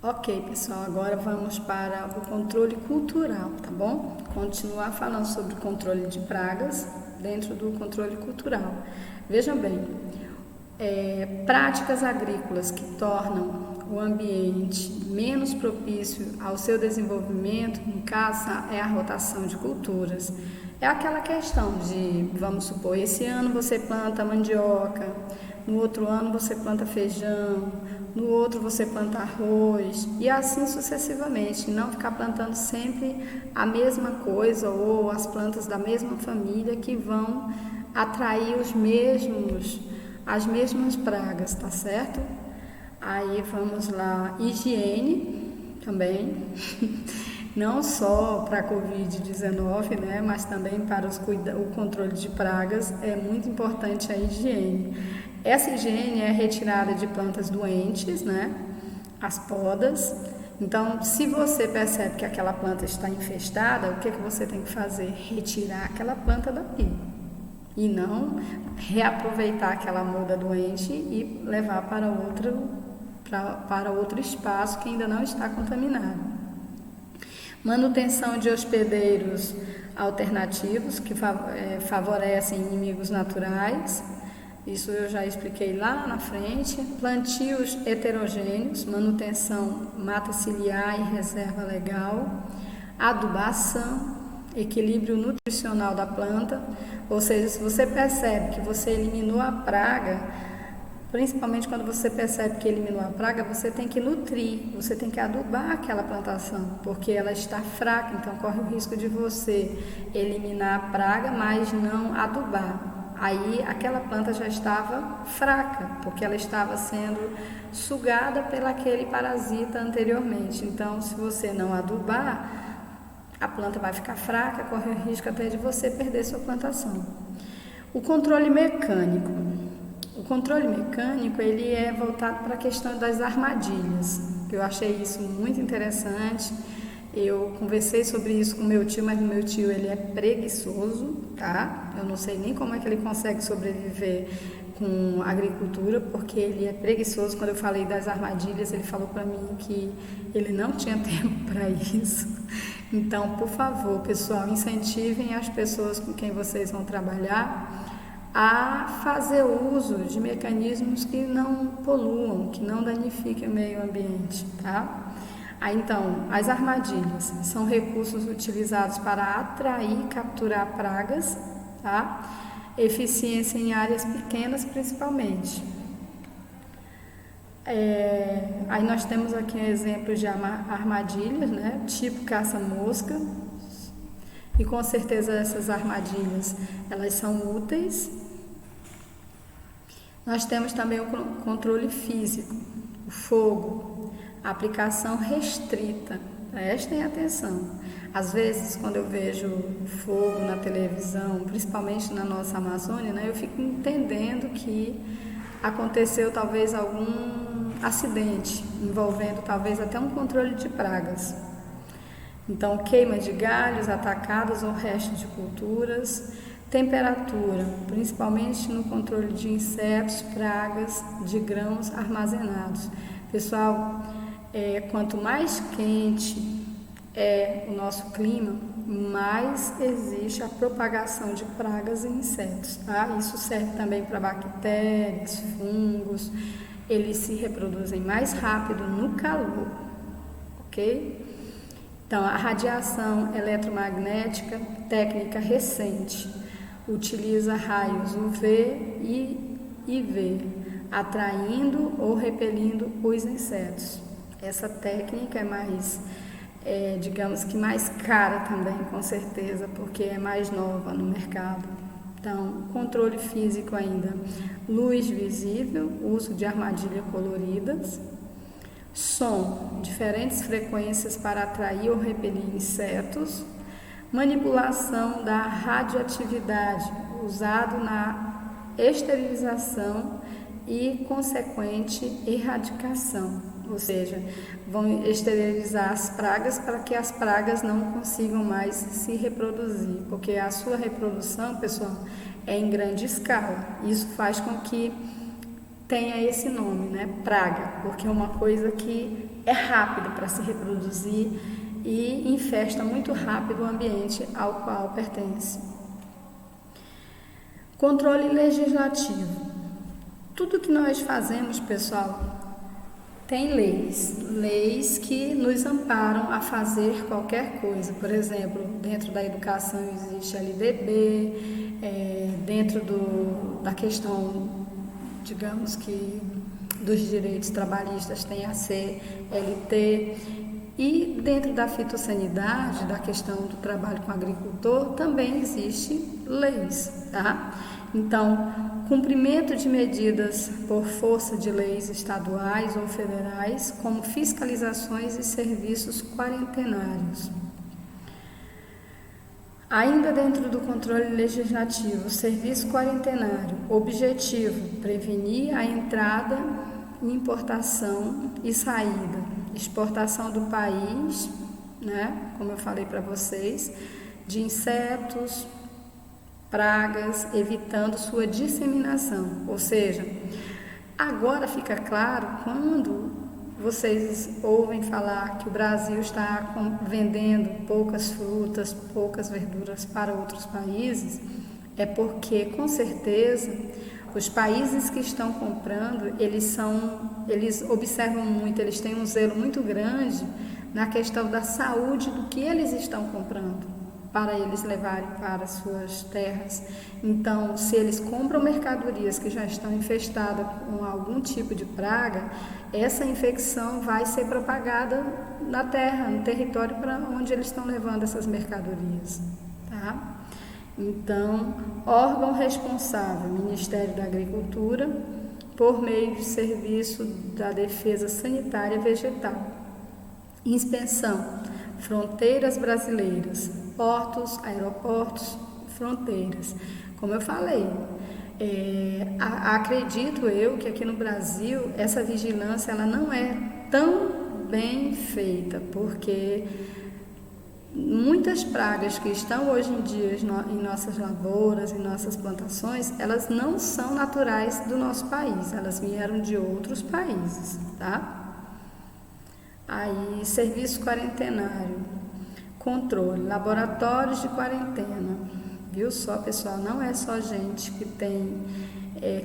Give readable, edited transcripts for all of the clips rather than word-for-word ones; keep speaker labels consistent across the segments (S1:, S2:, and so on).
S1: Ok, pessoal, agora vamos para o controle cultural, tá bom? Continuar falando sobre o controle de pragas dentro do controle cultural. Vejam bem, práticas agrícolas que tornam o ambiente menos propício ao seu desenvolvimento, no caso, é a rotação de culturas. É aquela questão de, vamos supor, esse ano você planta mandioca, no outro ano você planta feijão, no outro você planta arroz e assim sucessivamente, não ficar plantando sempre a mesma coisa ou as plantas da mesma família que vão atrair as mesmas pragas, tá certo? Aí vamos lá, higiene também, não só para a Covid-19, né, mas também para o controle de pragas, é muito importante a higiene. Essa higiene é retirada de plantas doentes, né, as podas. Então, se você percebe que aquela planta está infestada, o que você tem que fazer? Retirar aquela planta dali e não reaproveitar aquela muda doente e levar para outro espaço que ainda não está contaminado. Manutenção de hospedeiros alternativos que favorecem inimigos naturais, isso eu já expliquei lá na frente. Plantios heterogêneos, manutenção mata ciliar e reserva legal. Adubação, equilíbrio nutricional da planta, ou seja, se você percebe que você eliminou a praga, principalmente quando você percebe que eliminou a praga, você tem que nutrir, você tem que adubar aquela plantação, porque ela está fraca, então corre o risco de você eliminar a praga, mas não adubar. Aí aquela planta já estava fraca, porque ela estava sendo sugada pelo aquele parasita anteriormente. Então, se você não adubar, a planta vai ficar fraca, corre o risco até de você perder sua plantação. O controle mecânico. O controle mecânico, ele é voltado para a questão das armadilhas. Eu achei isso muito interessante. Eu conversei sobre isso com meu tio, mas meu tio ele é preguiçoso, tá? Eu não sei nem como é que ele consegue sobreviver com agricultura, porque ele é preguiçoso. Quando eu falei das armadilhas, ele falou para mim que ele não tinha tempo para isso. Então, por favor, pessoal, incentivem as pessoas com quem vocês vão trabalhar a fazer uso de mecanismos que não poluam, que não danifiquem o meio ambiente, tá? Aí, então, as armadilhas são recursos utilizados para atrair e capturar pragas, tá? Eficiência em áreas pequenas, principalmente. Aí nós temos aqui exemplos de armadilhas, né? Tipo caça-mosca. E com certeza essas armadilhas, elas são úteis. Nós temos também o controle físico, o fogo, a aplicação restrita. Prestem atenção. Às vezes, quando eu vejo fogo na televisão, principalmente na nossa Amazônia, né, eu fico entendendo que aconteceu talvez algum acidente envolvendo talvez até um controle de pragas. Então, queima de galhos, atacadas ou restos de culturas. Temperatura, principalmente no controle de insetos, pragas, de grãos armazenados. Pessoal, quanto mais quente é o nosso clima, mais existe a propagação de pragas e insetos, tá? Isso serve também para bactérias, fungos, eles se reproduzem mais rápido no calor, ok? Então, a radiação eletromagnética, técnica recente, utiliza raios UV e IV, atraindo ou repelindo os insetos. Essa técnica é mais, digamos que mais cara também, com certeza, porque é mais nova no mercado. Então, controle físico ainda, luz visível, uso de armadilhas coloridas, som, diferentes frequências para atrair ou repelir insetos, manipulação da radioatividade, usado na esterilização e consequente erradicação, ou seja, vão esterilizar as pragas para que as pragas não consigam mais se reproduzir, porque a sua reprodução, pessoal, é em grande escala. Isso faz com que tenha esse nome, né? Praga, porque é uma coisa que é rápida para se reproduzir e infesta muito rápido o ambiente ao qual pertence. Controle legislativo. Tudo que nós fazemos, pessoal, tem leis que nos amparam a fazer qualquer coisa. Por exemplo, dentro da educação existe LDB, dentro da questão, digamos que dos direitos trabalhistas tem a CLT, e dentro da fitossanidade, da questão do trabalho com o agricultor, também existe leis, tá? Então, cumprimento de medidas por força de leis estaduais ou federais, como fiscalizações e serviços quarentenários. Ainda dentro do controle legislativo, serviço quarentenário, objetivo, prevenir a entrada, importação e saída, exportação do país, né, como eu falei para vocês, de insetos, pragas, evitando sua disseminação. Ou seja, agora fica claro quando vocês ouvem falar que o Brasil está vendendo poucas frutas, poucas verduras para outros países, é porque com certeza os países que estão comprando, eles observam muito, eles têm um zelo muito grande na questão da saúde do que eles estão comprando, para eles levarem para suas terras. Então, se eles compram mercadorias que já estão infestadas com algum tipo de praga, essa infecção vai ser propagada na terra, no território para onde eles estão levando essas mercadorias, tá? Então, órgão responsável, Ministério da Agricultura, por meio de serviço da Defesa Sanitária Vegetal. Inspeção, fronteiras brasileiras, portos, aeroportos, fronteiras. Como eu falei, acredito eu que aqui no Brasil essa vigilância ela não é tão bem feita, porque muitas pragas que estão hoje em dia em nossas lavouras, em nossas plantações, elas não são naturais do nosso país, elas vieram de outros países, tá? Aí, serviço quarentenário, controle, laboratórios de quarentena, viu só, pessoal, não é só gente que tem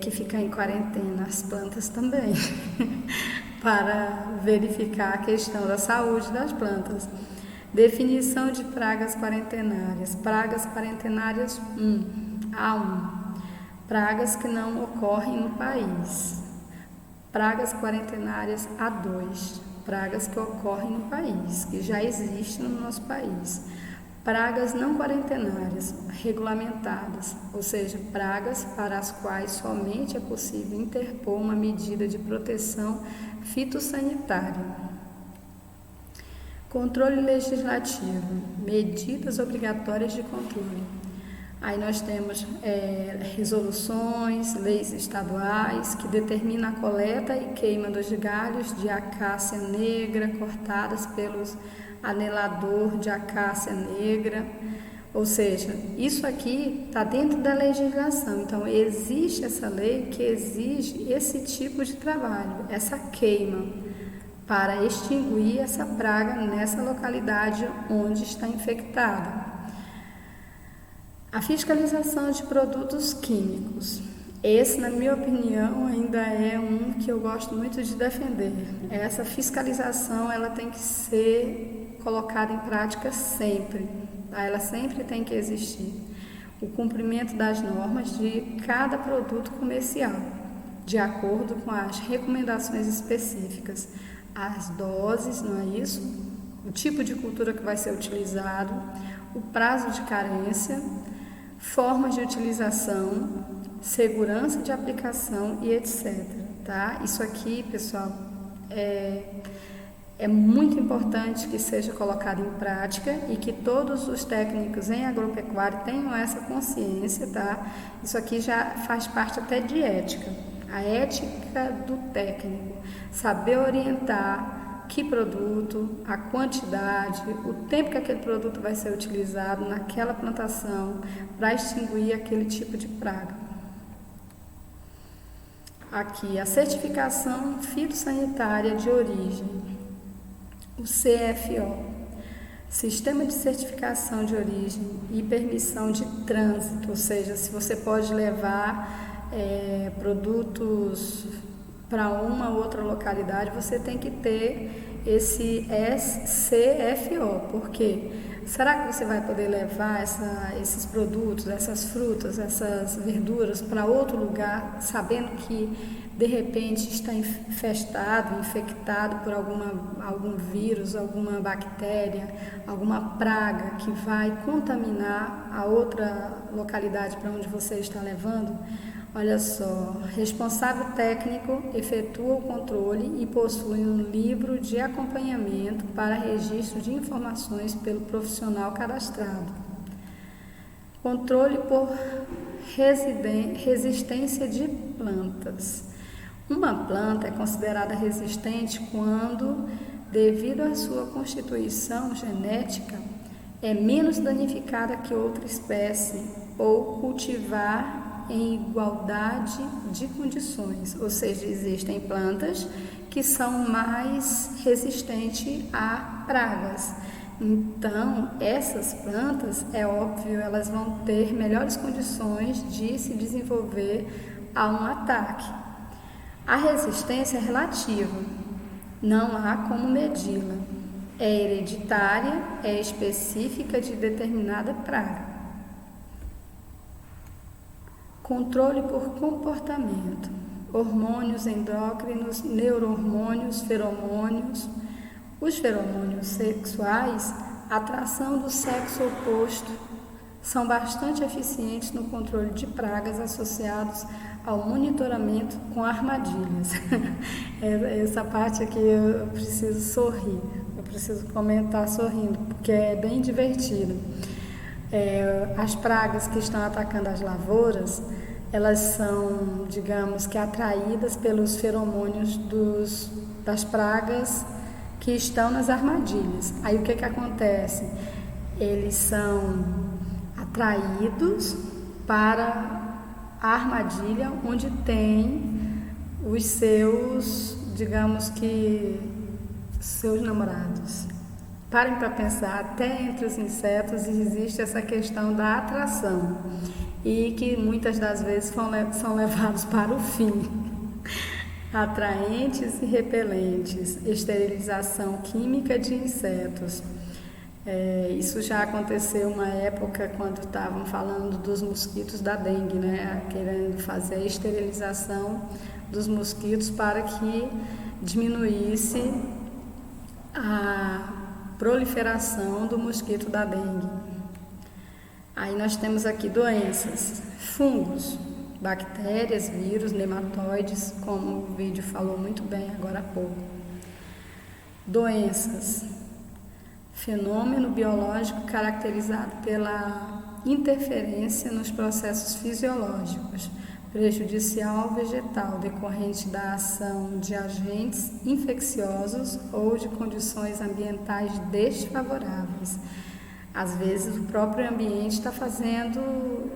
S1: que ficar em quarentena, as plantas também, para verificar a questão da saúde das plantas. Definição de pragas quarentenárias. Pragas quarentenárias 1. A1. Pragas que não ocorrem no país. Pragas quarentenárias A2. Pragas que ocorrem no país, que já existem no nosso país. Pragas não quarentenárias, regulamentadas, ou seja, pragas para as quais somente é possível interpor uma medida de proteção fitossanitária. Controle legislativo, medidas obrigatórias de controle. Aí nós temos resoluções, leis estaduais que determinam a coleta e queima dos galhos de acácia negra cortadas pelos anelador de acácia negra. Ou seja, isso aqui está dentro da legislação. Então, existe essa lei que exige esse tipo de trabalho, essa queima, para extinguir essa praga nessa localidade onde está infectada. A fiscalização de produtos químicos. Esse, na minha opinião, ainda é um que eu gosto muito de defender. Essa fiscalização ela tem que ser colocada em prática sempre, tá? Ela sempre tem que existir. O cumprimento das normas de cada produto comercial, de acordo com as recomendações específicas. As doses, não é isso? O tipo de cultura que vai ser utilizado, o prazo de carência, formas de utilização, segurança de aplicação e etc. Tá? Isso aqui, pessoal, é muito importante que seja colocado em prática e que todos os técnicos em agropecuária tenham essa consciência, tá? Isso aqui já faz parte até de ética. A ética do técnico, saber orientar que produto, a quantidade, o tempo que aquele produto vai ser utilizado naquela plantação para extinguir aquele tipo de praga. aqui a certificação fitossanitária de origem, o CFO, Sistema de Certificação de Origem e Permissão de Trânsito, ou seja, se você pode levar produtos para uma ou outra localidade, você tem que ter esse CFO. Por quê? Será que você vai poder levar esses produtos, essas frutas, essas verduras para outro lugar, sabendo que de repente está infestado, infectado por algum vírus, alguma bactéria, alguma praga que vai contaminar a outra localidade para onde você está levando? Olha só, responsável técnico efetua o controle e possui um livro de acompanhamento para registro de informações pelo profissional cadastrado. Controle por resistência de plantas. Uma planta é considerada resistente quando, devido à sua constituição genética, é menos danificada que outra espécie ou cultivar em igualdade de condições, ou seja, existem plantas que são mais resistentes a pragas. Então, essas plantas, é óbvio, elas vão ter melhores condições de se desenvolver a um ataque. A resistência é relativa, não há como medi-la. É hereditária, é específica de determinada praga. Controle por comportamento, hormônios endócrinos, neurohormônios, feromônios. Os feromônios sexuais, atração do sexo oposto, são bastante eficientes no controle de pragas associados ao monitoramento com armadilhas. Essa parte aqui eu preciso sorrir, eu preciso comentar sorrindo, porque é bem divertido. As pragas que estão atacando as lavouras, elas são, digamos que, atraídas pelos feromônios das pragas que estão nas armadilhas. Aí o que acontece? Eles são atraídos para a armadilha onde tem os seus, digamos que, seus namorados. Parem para pensar, até entre os insetos existe essa questão da atração e que muitas das vezes são levados para o fim. Atraentes e repelentes, esterilização química de insetos. Isso já aconteceu uma época quando estavam falando dos mosquitos da dengue, né? Querendo fazer a esterilização dos mosquitos para que diminuísse a proliferação do mosquito da dengue. Aí nós temos aqui doenças, fungos, bactérias, vírus, nematóides, como o vídeo falou muito bem agora há pouco. Doenças, fenômeno biológico caracterizado pela interferência nos processos fisiológicos, prejudicial ao vegetal, decorrente da ação de agentes infecciosos ou de condições ambientais desfavoráveis. Às vezes o próprio ambiente está fazendo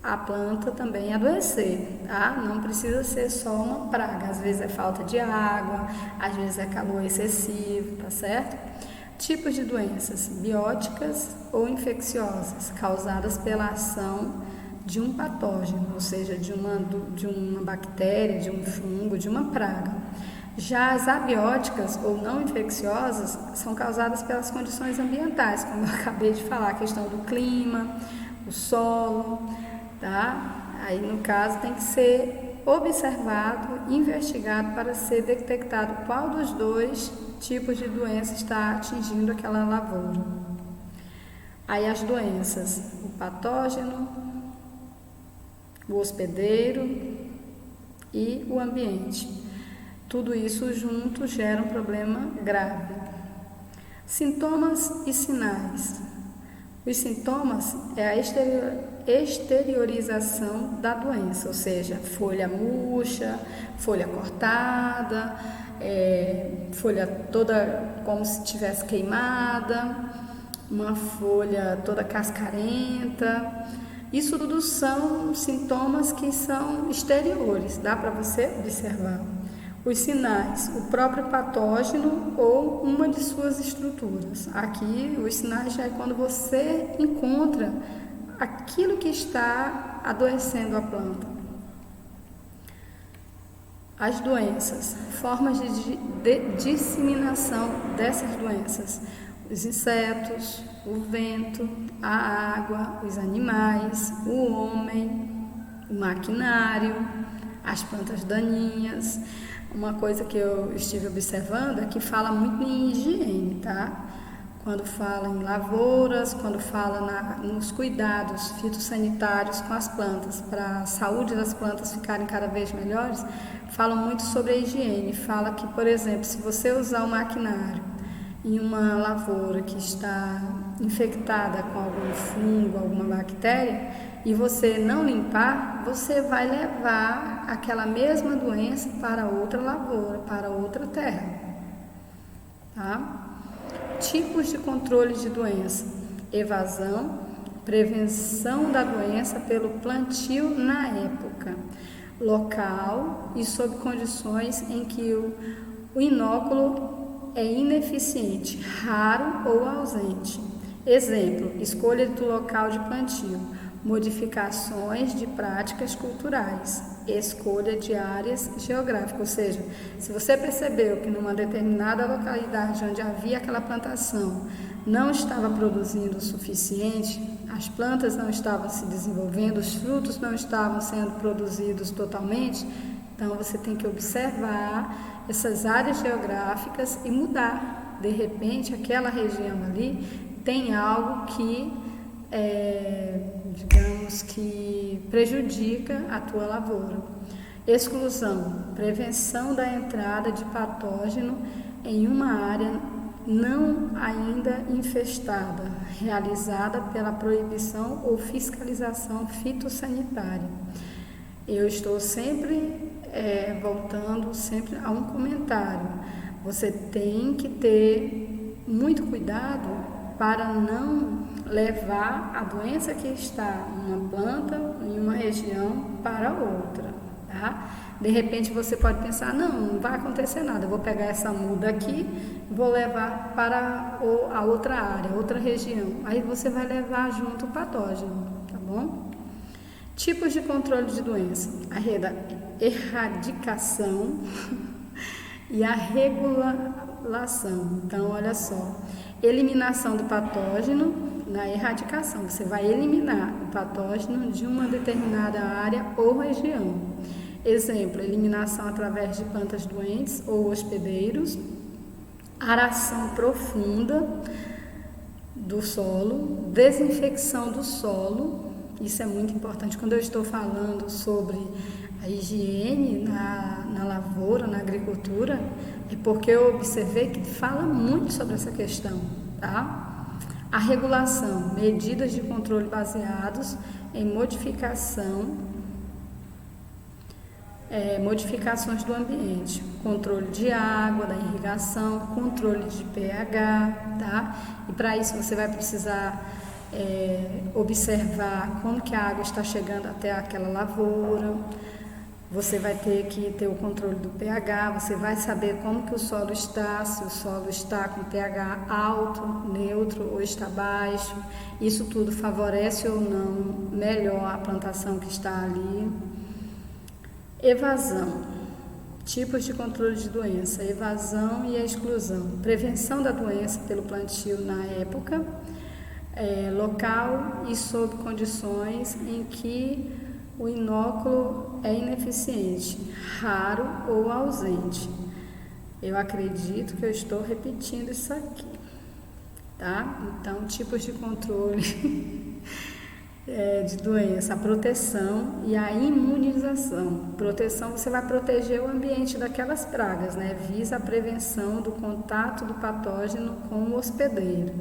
S1: a planta também adoecer, tá? Não precisa ser só uma praga, às vezes é falta de água, às vezes é calor excessivo, tá certo? Tipos de doenças, bióticas ou infecciosas, causadas pela ação de um patógeno, ou seja, de uma bactéria, de um fungo, de uma praga. Já as abióticas ou não infecciosas são causadas pelas condições ambientais, como eu acabei de falar, a questão do clima, o solo, tá? Aí no caso tem que ser observado, investigado para ser detectado qual dos dois tipos de doença está atingindo aquela lavoura. Aí as doenças, o patógeno, o hospedeiro e o ambiente. Tudo isso junto gera um problema grave. Sintomas e sinais. Os sintomas é a exteriorização da doença, ou seja, folha murcha, folha cortada, folha toda como se tivesse queimada, uma folha toda cascarenta, Isso tudo são sintomas que são exteriores, dá para você observar. Os sinais, o próprio patógeno ou uma de suas estruturas. Aqui, os sinais já é quando você encontra aquilo que está adoecendo a planta. As doenças, formas de disseminação dessas doenças. Os insetos, o vento, a água, os animais, o homem, o maquinário, as plantas daninhas. Uma coisa que eu estive observando é que fala muito em higiene, tá? Quando fala em lavouras, quando fala nos cuidados fitossanitários com as plantas, para a saúde das plantas ficarem cada vez melhores, fala muito sobre a higiene. Fala que, por exemplo, se você usar o maquinário em uma lavoura que está infectada com algum fungo, alguma bactéria, e você não limpar, você vai levar aquela mesma doença para outra lavoura, para outra terra. Tá? Tipos de controle de doença: evasão, prevenção da doença pelo plantio na época, local e sob condições em que o inóculo é ineficiente, raro ou ausente. Exemplo: escolha do local de plantio, modificações de práticas culturais, escolha de áreas geográficas. Ou seja, se você percebeu que numa determinada localidade onde havia aquela plantação não estava produzindo o suficiente, as plantas não estavam se desenvolvendo, os frutos não estavam sendo produzidos totalmente, então você tem que observar essas áreas geográficas e mudar. De repente, aquela região ali tem algo que, digamos que prejudica a tua lavoura. Exclusão, prevenção da entrada de patógeno em uma área não ainda infestada, realizada pela proibição ou fiscalização fitossanitária. Eu estou sempre voltando sempre a um comentário. Você tem que ter muito cuidado para não levar a doença que está em uma planta, em uma região, para outra, tá? De repente você pode pensar, não vai acontecer nada, eu vou pegar essa muda aqui, vou levar para a outra área, outra região. Aí você vai levar junto o patógeno, tá bom? Tipos de controle de doença: a erradicação e a regulação. Então, olha só, eliminação do patógeno. Na erradicação, você vai eliminar o patógeno de uma determinada área ou região. Exemplo: eliminação através de plantas doentes ou hospedeiros, aração profunda do solo, desinfecção do solo. Isso é muito importante. Quando eu estou falando sobre a higiene na lavoura, na agricultura, é porque eu observei que fala muito sobre essa questão, tá? A regulação, medidas de controle baseados em modificações do ambiente, controle de água, da irrigação, controle de pH, tá? E para isso você vai precisar observar como que a água está chegando até aquela lavoura. Você vai ter que ter o controle do pH, você vai saber como que o solo está, se o solo está com pH alto, neutro ou está baixo. Isso tudo favorece ou não melhor a plantação que está ali. Evasão, tipos de controle de doença, evasão e a exclusão. Prevenção da doença pelo plantio na época, local e sob condições em que o inóculo é ineficiente, raro ou ausente. Eu acredito que eu estou repetindo isso aqui, tá? Então, tipos de controle de doença: a proteção e a imunização. Proteção, você vai proteger o ambiente daquelas pragas, né? Visa a prevenção do contato do patógeno com o hospedeiro.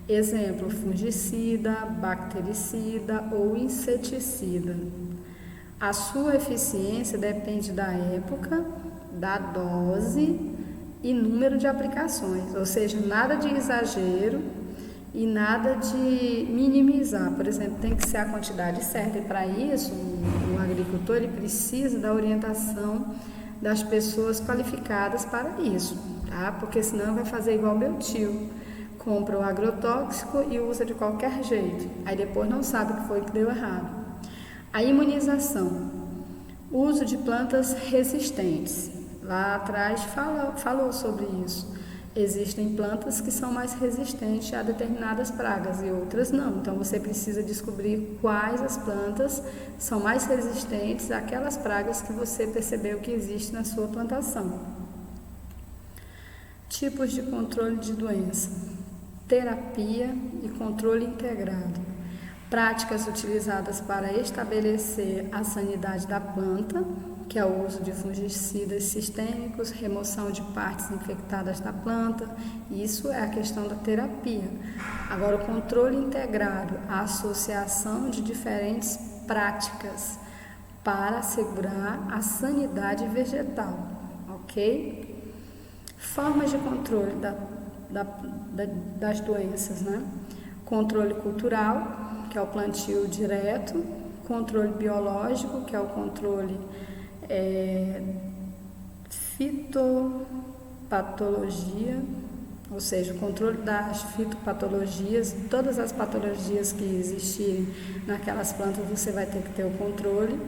S1: Exemplo: fungicida, bactericida ou inseticida. A sua eficiência depende da época, da dose e número de aplicações, ou seja, nada de exagero e nada de minimizar. Por exemplo, tem que ser a quantidade certa, e para isso o agricultor ele precisa da orientação das pessoas qualificadas para isso, tá? Porque senão vai fazer igual meu tio, compra o agrotóxico e usa de qualquer jeito, aí depois não sabe o que foi que deu errado. A imunização, uso de plantas resistentes, lá atrás falou sobre isso. Existem plantas que são mais resistentes a determinadas pragas e outras não. Então você precisa descobrir quais as plantas são mais resistentes àquelas pragas que você percebeu que existe na sua plantação. Tipos de controle de doença: terapia e controle integrado. Práticas utilizadas para estabelecer a sanidade da planta, que é o uso de fungicidas sistêmicos, remoção de partes infectadas da planta. Isso é a questão da terapia. Agora, o controle integrado, a associação de diferentes práticas para assegurar a sanidade vegetal, ok? Formas de controle das doenças, né? Controle cultural, que é o plantio direto, controle biológico, que é o controle fitopatologia, ou seja, o controle das fitopatologias, todas as patologias que existirem naquelas plantas você vai ter que ter o controle.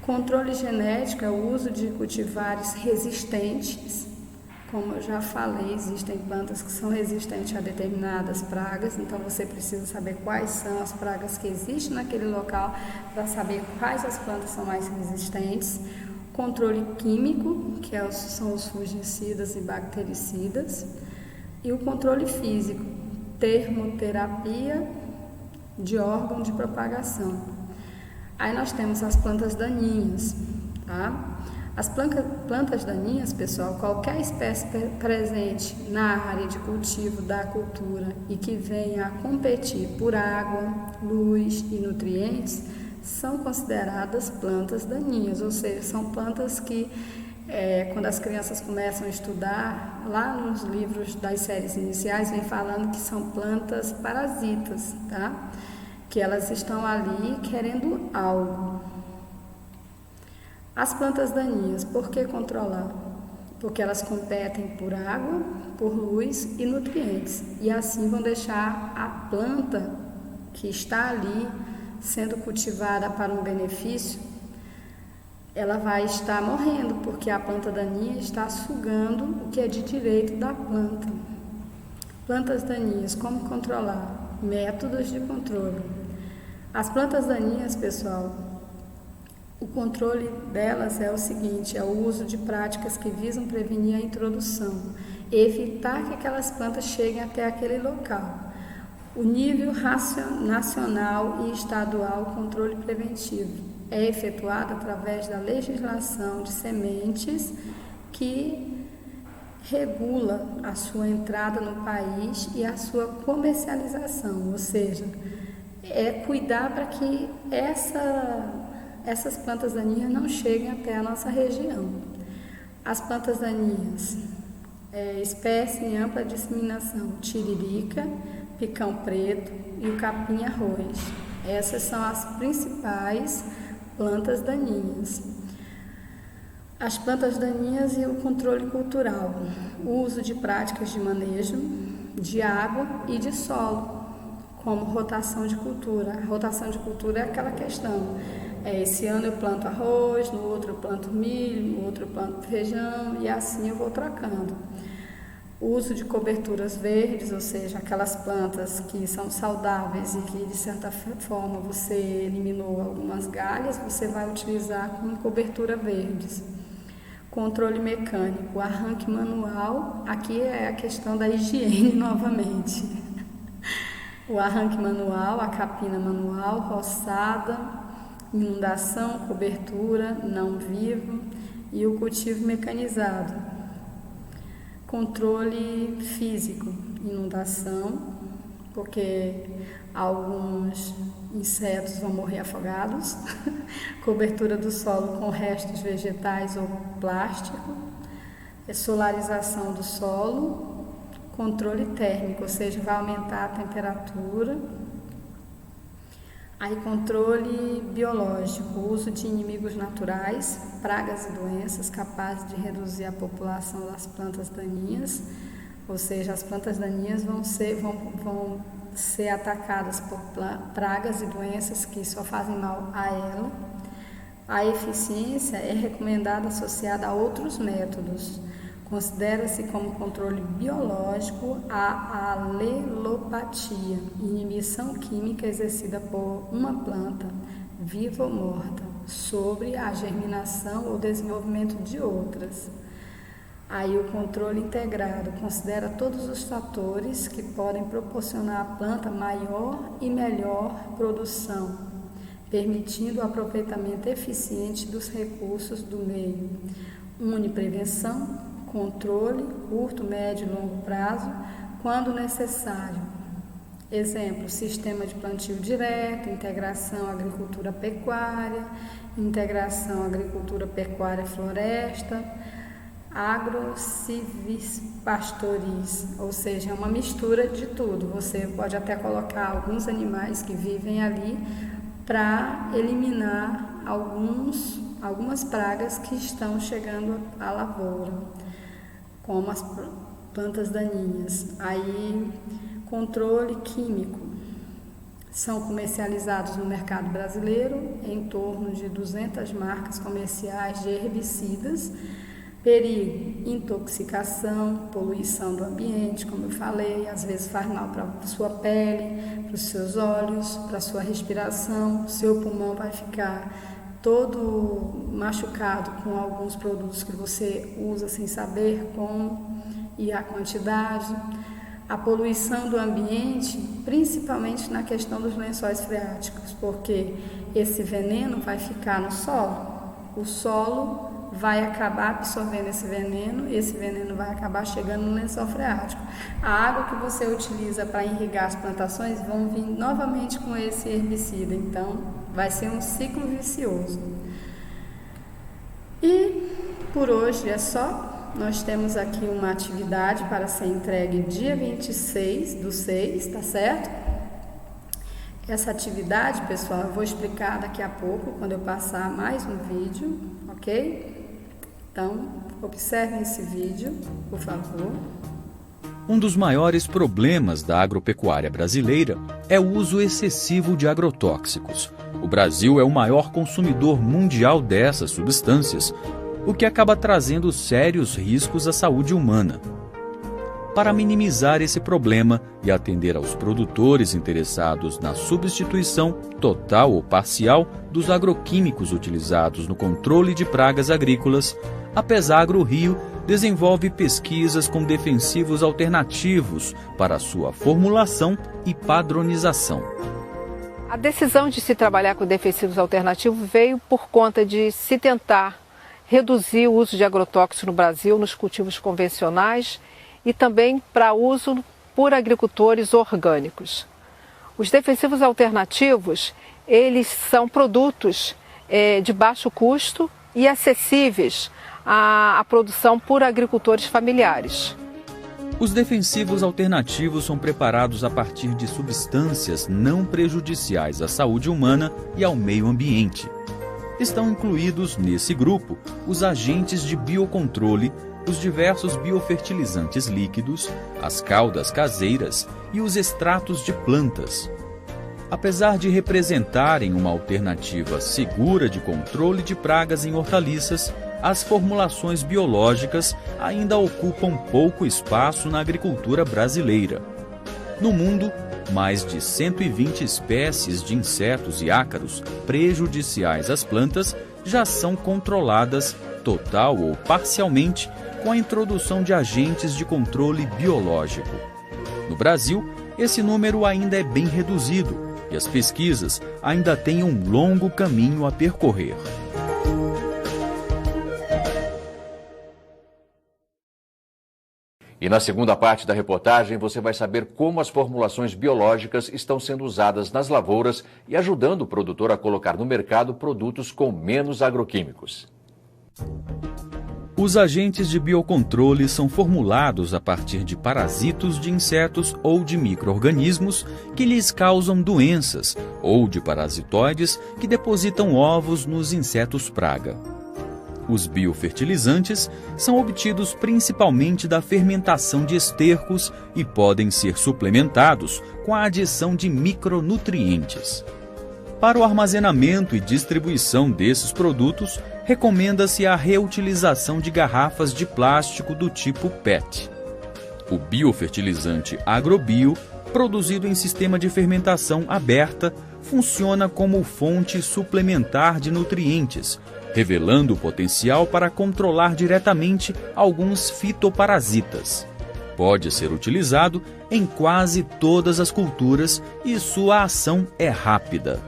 S1: Controle genético é o uso de cultivares resistentes. Como eu já falei, existem plantas que são resistentes a determinadas pragas, então você precisa saber quais são as pragas que existem naquele local para saber quais as plantas são mais resistentes. Controle químico, que são os fungicidas e bactericidas. E o controle físico, termoterapia de órgão de propagação. Aí nós temos as plantas daninhas, tá? As plantas daninhas, pessoal, qualquer espécie presente na área de cultivo da cultura e que venha a competir por água, luz e nutrientes, são consideradas plantas daninhas, ou seja, são plantas que, quando as crianças começam a estudar, lá nos livros das séries iniciais, vem falando que são plantas parasitas, tá? Que elas estão ali querendo algo. As plantas daninhas, por que controlar? Porque elas competem por água, por luz e nutrientes, e assim vão deixar a planta que está ali sendo cultivada para um benefício, ela vai estar morrendo, porque a planta daninha está sugando o que é de direito da planta. Plantas daninhas, como controlar? Métodos de controle. As plantas daninhas, pessoal, o controle delas é o seguinte, é o uso de práticas que visam prevenir a introdução, evitar que aquelas plantas cheguem até aquele local. O nível nacional e estadual controle preventivo é efetuado através da legislação de sementes que regula a sua entrada no país e a sua comercialização, ou seja, é cuidar para que essas plantas daninhas não cheguem até a nossa região. As plantas daninhas, espécie em ampla disseminação, tiririca, picão preto e o capim-arroz. Essas são as principais plantas daninhas. As plantas daninhas e o controle cultural, o uso de práticas de manejo de água e de solo, como rotação de cultura. A rotação de cultura é aquela questão, esse ano eu planto arroz, no outro eu planto milho, no outro eu planto feijão e assim eu vou trocando. O uso de coberturas verdes, ou seja, aquelas plantas que são saudáveis e que de certa forma você eliminou algumas galhas, você vai utilizar como cobertura verdes. Controle mecânico, arranque manual, aqui é a questão da higiene novamente. O arranque manual, a capina manual, roçada, inundação, cobertura, não vivo e o cultivo mecanizado. Controle físico, inundação, porque alguns insetos vão morrer afogados, cobertura do solo com restos vegetais ou plástico, solarização do solo, controle térmico, ou seja, vai aumentar a temperatura. Aí, controle biológico, uso de inimigos naturais, pragas e doenças capazes de reduzir a população das plantas daninhas, ou seja, as plantas daninhas vão ser atacadas por pragas e doenças que só fazem mal a ela. A eficiência é recomendada associada a outros métodos. Considera-se como controle biológico a alelopatia, inibição química exercida por uma planta, viva ou morta, sobre a germinação ou desenvolvimento de outras. Aí o controle integrado considera todos os fatores que podem proporcionar à planta maior e melhor produção, permitindo o aproveitamento eficiente dos recursos do meio. Une prevenção, controle, curto, médio e longo prazo, quando necessário. Exemplo, sistema de plantio direto, integração agricultura-pecuária, integração agricultura-pecuária-floresta, agrocivipastoris, ou seja, é uma mistura de tudo. Você pode até colocar alguns animais que vivem ali para eliminar algumas pragas que estão chegando à lavoura, como as plantas daninhas. Aí, controle químico. São comercializados no mercado brasileiro em torno de 200 marcas comerciais de herbicidas. Perigo, intoxicação, poluição do ambiente, como eu falei, às vezes faz mal para a sua pele, para os seus olhos, para a sua respiração, seu pulmão vai ficar todo machucado com alguns produtos que você usa sem saber como e a quantidade. A poluição do ambiente, principalmente na questão dos lençóis freáticos, porque esse veneno vai ficar no solo. O solo vai acabar absorvendo esse veneno vai acabar chegando no lençol freático. A água que você utiliza para irrigar as plantações vão vir novamente com esse herbicida, então vai ser um ciclo vicioso. E por hoje é só. Nós temos aqui uma atividade para ser entregue dia 26/6, tá certo? Essa atividade, pessoal, eu vou explicar daqui a pouco, quando eu passar mais um vídeo, ok? Então, observem esse vídeo, por favor.
S2: Um dos maiores problemas da agropecuária brasileira é o uso excessivo de agrotóxicos. O Brasil é o maior consumidor mundial dessas substâncias, o que acaba trazendo sérios riscos à saúde humana. Para minimizar esse problema e atender aos produtores interessados na substituição total ou parcial dos agroquímicos utilizados no controle de pragas agrícolas, a Pesagro Rio desenvolve pesquisas com defensivos alternativos para sua formulação e padronização.
S3: A decisão de se trabalhar com defensivos alternativos veio por conta de se tentar reduzir o uso de agrotóxicos no Brasil nos cultivos convencionais e também para uso por agricultores orgânicos. Os defensivos alternativos, eles são produtos de baixo custo e acessíveis à produção por agricultores familiares.
S2: Os defensivos alternativos são preparados a partir de substâncias não prejudiciais à saúde humana e ao meio ambiente. Estão incluídos nesse grupo os agentes de biocontrole, os diversos biofertilizantes líquidos, as caldas caseiras e os extratos de plantas. Apesar de representarem uma alternativa segura de controle de pragas em hortaliças, as formulações biológicas ainda ocupam pouco espaço na agricultura brasileira. No mundo, mais de 120 espécies de insetos e ácaros prejudiciais às plantas já são controladas, total ou parcialmente, com a introdução de agentes de controle biológico. No Brasil, esse número ainda é bem reduzido e as pesquisas ainda têm um longo caminho a percorrer.
S4: E na segunda parte da reportagem você vai saber como as formulações biológicas estão sendo usadas nas lavouras e ajudando o produtor a colocar no mercado produtos com menos agroquímicos.
S2: Os agentes de biocontrole são formulados a partir de parasitos de insetos ou de micro-organismos que lhes causam doenças, ou de parasitoides que depositam ovos nos insetos praga. Os biofertilizantes são obtidos principalmente da fermentação de estercos e podem ser suplementados com a adição de micronutrientes. Para o armazenamento e distribuição desses produtos, recomenda-se a reutilização de garrafas de plástico do tipo PET. O biofertilizante Agrobio, produzido em sistema de fermentação aberta, funciona como fonte suplementar de nutrientes, revelando o potencial para controlar diretamente alguns fitoparasitas. Pode ser utilizado em quase todas as culturas e sua ação é rápida.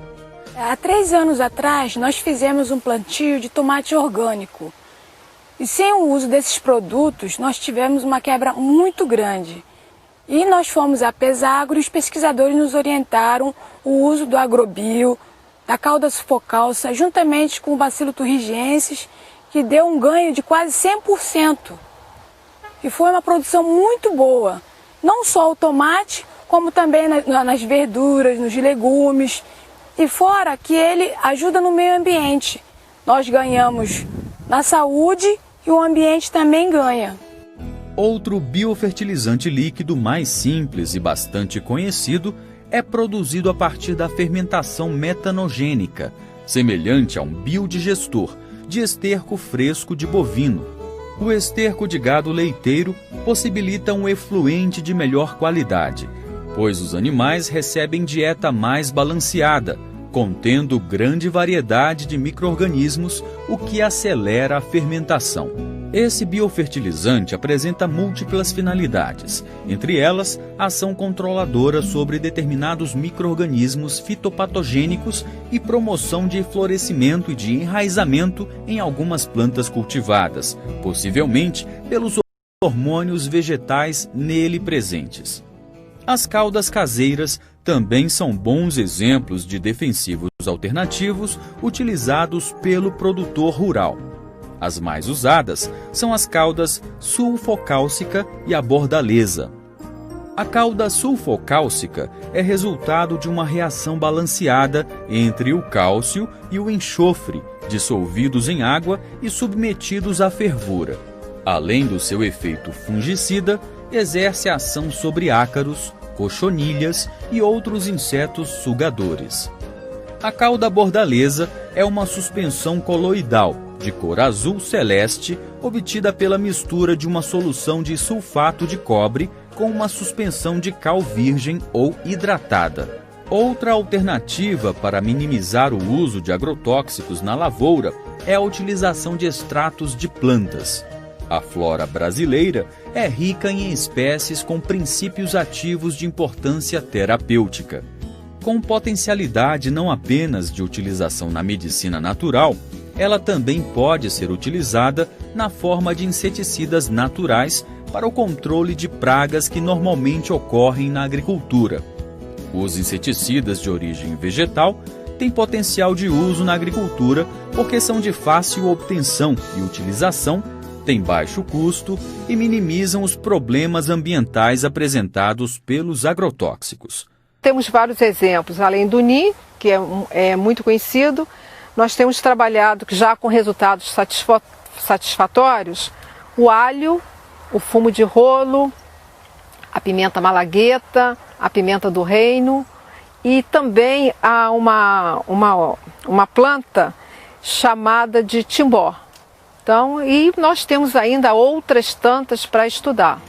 S5: Há 3 anos atrás, nós fizemos um plantio de tomate orgânico. E sem o uso desses produtos, nós tivemos uma quebra muito grande. E nós fomos a Pesagro e os pesquisadores nos orientaram o uso do Agrobio, da cauda sufocalça, juntamente com o Bacilo thuringiensis, que deu um ganho de quase 100%. E foi uma produção muito boa. Não só o tomate, como também nas verduras, nos legumes. E fora que ele ajuda no meio ambiente. Nós ganhamos na saúde e o ambiente também ganha.
S2: Outro biofertilizante líquido mais simples e bastante conhecido é produzido a partir da fermentação metanogênica, semelhante a um biodigestor de esterco fresco de bovino. O esterco de gado leiteiro possibilita um efluente de melhor qualidade, pois os animais recebem dieta mais balanceada, contendo grande variedade de micro-organismos, o que acelera a fermentação. Esse biofertilizante apresenta múltiplas finalidades, entre elas, ação controladora sobre determinados micro-organismos fitopatogênicos e promoção de florescimento e de enraizamento em algumas plantas cultivadas, possivelmente pelos hormônios vegetais nele presentes. As caudas caseiras também são bons exemplos de defensivos alternativos utilizados pelo produtor rural. As mais usadas são as caudas sulfocálcica e a bordaleza. A cauda sulfocálcica é resultado de uma reação balanceada entre o cálcio e o enxofre, dissolvidos em água e submetidos à fervura. Além do seu efeito fungicida, exerce ação sobre ácaros, cochonilhas e outros insetos sugadores. A cauda bordaleza é uma suspensão coloidal de cor azul celeste obtida pela mistura de uma solução de sulfato de cobre com uma suspensão de cal virgem ou hidratada. Outra alternativa para minimizar o uso de agrotóxicos na lavoura é a utilização de extratos de plantas. A flora brasileira é rica em espécies com princípios ativos de importância terapêutica. Com potencialidade não apenas de utilização na medicina natural, ela também pode ser utilizada na forma de inseticidas naturais para o controle de pragas que normalmente ocorrem na agricultura. Os inseticidas de origem vegetal têm potencial de uso na agricultura porque são de fácil obtenção e utilização, têm baixo custo e minimizam os problemas ambientais apresentados pelos agrotóxicos.
S3: Temos vários exemplos, além do NI, que é muito conhecido, nós temos trabalhado já com resultados satisfatórios, o alho, o fumo de rolo, a pimenta malagueta, a pimenta do reino e também há uma planta chamada de timbó. Então, e nós temos ainda outras tantas para estudar.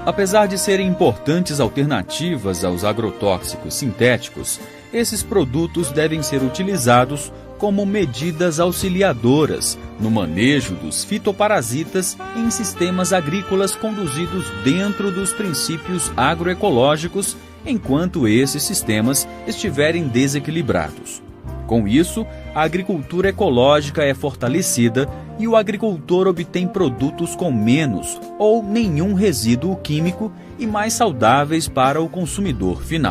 S2: Apesar de serem importantes alternativas aos agrotóxicos sintéticos, esses produtos devem ser utilizados como medidas auxiliadoras no manejo dos fitoparasitas em sistemas agrícolas conduzidos dentro dos princípios agroecológicos, enquanto esses sistemas estiverem desequilibrados. Com isso, a agricultura ecológica é fortalecida e o agricultor obtém produtos com menos ou nenhum resíduo químico e mais saudáveis para o consumidor final.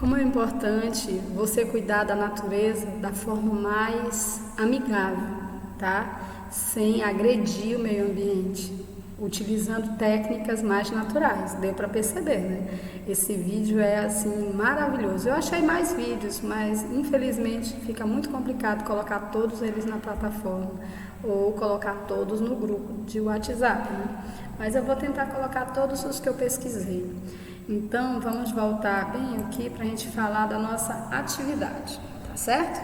S1: Como é importante você cuidar da natureza da forma mais amigável, tá? Sem agredir o meio ambiente, utilizando técnicas mais naturais. Deu para perceber, né? Esse vídeo é assim maravilhoso. Eu achei mais vídeos, mas infelizmente fica muito complicado colocar todos eles na plataforma ou colocar todos no grupo de WhatsApp, né? Mas eu vou tentar colocar todos os que eu pesquisei. Então, vamos voltar bem aqui para a gente falar da nossa atividade, tá certo?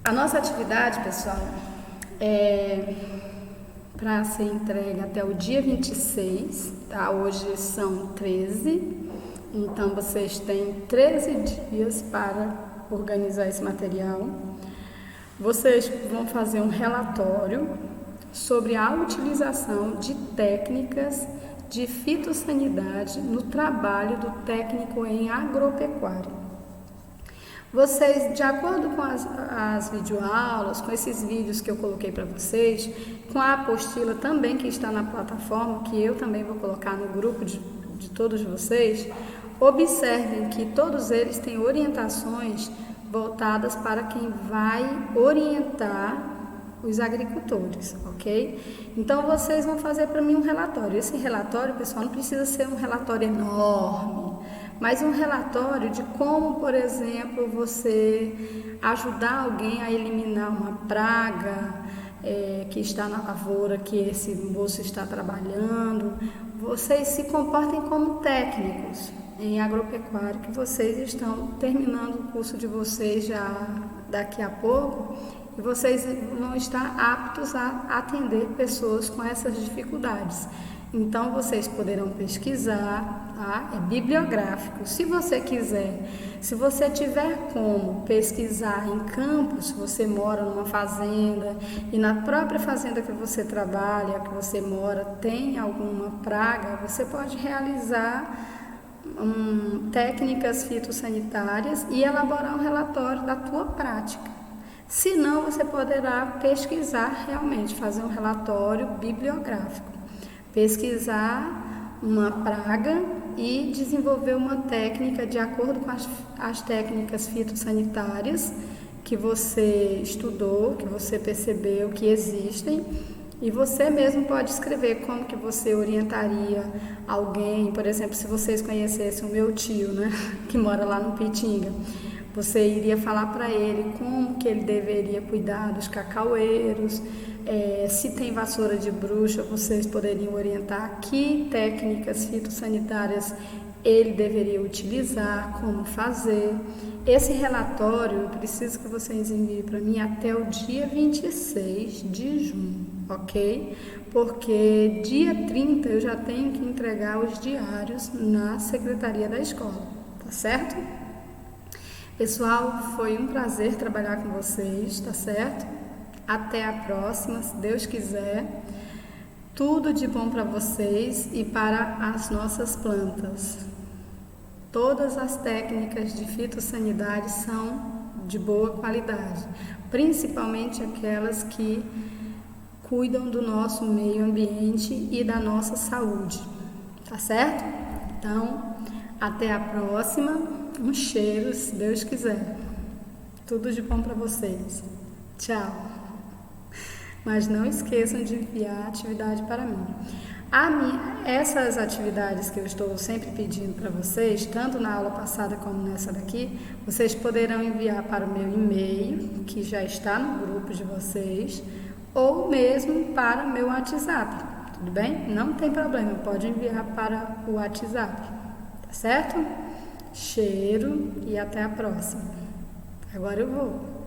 S1: A nossa atividade, pessoal, é para ser entregue até o dia 26, tá? Hoje são 13, então vocês têm 13 dias para organizar esse material. Vocês vão fazer um relatório sobre a utilização de técnicas de fitossanidade no trabalho do técnico em agropecuária. Vocês, de acordo com as videoaulas, com esses vídeos que eu coloquei para vocês, com a apostila também que está na plataforma, que eu também vou colocar no grupo de todos vocês, observem que todos eles têm orientações voltadas para quem vai orientar os agricultores, ok? Então, vocês vão fazer para mim um relatório. Esse relatório, pessoal, não precisa ser um relatório enorme, mas um relatório de como, por exemplo, você ajudar alguém a eliminar uma praga que está na lavoura, que esse moço está trabalhando. Vocês se comportem como técnicos em agropecuária, que vocês estão terminando o curso de vocês já daqui a pouco, e vocês vão estar aptos a atender pessoas com essas dificuldades. Então, vocês poderão pesquisar, tá? É bibliográfico. Se você quiser, se você tiver como pesquisar em campo, se você mora numa fazenda e na própria fazenda que você trabalha, que você mora, tem alguma praga, você pode realizar técnicas fitossanitárias e elaborar um relatório da tua prática. Se não, você poderá pesquisar realmente, fazer um relatório bibliográfico, pesquisar uma praga e desenvolver uma técnica de acordo com as técnicas fitossanitárias que você estudou, que você percebeu que existem, e você mesmo pode escrever como que você orientaria alguém. Por exemplo, se vocês conhecessem o meu tio, né, que mora lá no Pitinga, você iria falar para ele como que ele deveria cuidar dos cacaueiros, se tem vassoura de bruxa, vocês poderiam orientar que técnicas fitossanitárias ele deveria utilizar, como fazer. Esse relatório eu preciso que vocês enviem para mim até o dia 26 de junho, ok? Porque dia 30 eu já tenho que entregar os diários na secretaria da escola, tá certo? Pessoal, foi um prazer trabalhar com vocês, tá certo? Até a próxima, se Deus quiser. Tudo de bom para vocês e para as nossas plantas. Todas as técnicas de fitossanidade são de boa qualidade, principalmente aquelas que cuidam do nosso meio ambiente e da nossa saúde, tá certo? Então, até a próxima. Um cheiro, se Deus quiser. Tudo de bom para vocês. Tchau. Mas não esqueçam de enviar atividade para mim. Essas atividades que eu estou sempre pedindo para vocês, tanto na aula passada como nessa daqui, vocês poderão enviar para o meu e-mail, que já está no grupo de vocês, ou mesmo para o meu WhatsApp. Tudo bem? Não tem problema, pode enviar para o WhatsApp. Tá certo? Cheiro e até a próxima. Agora eu vou.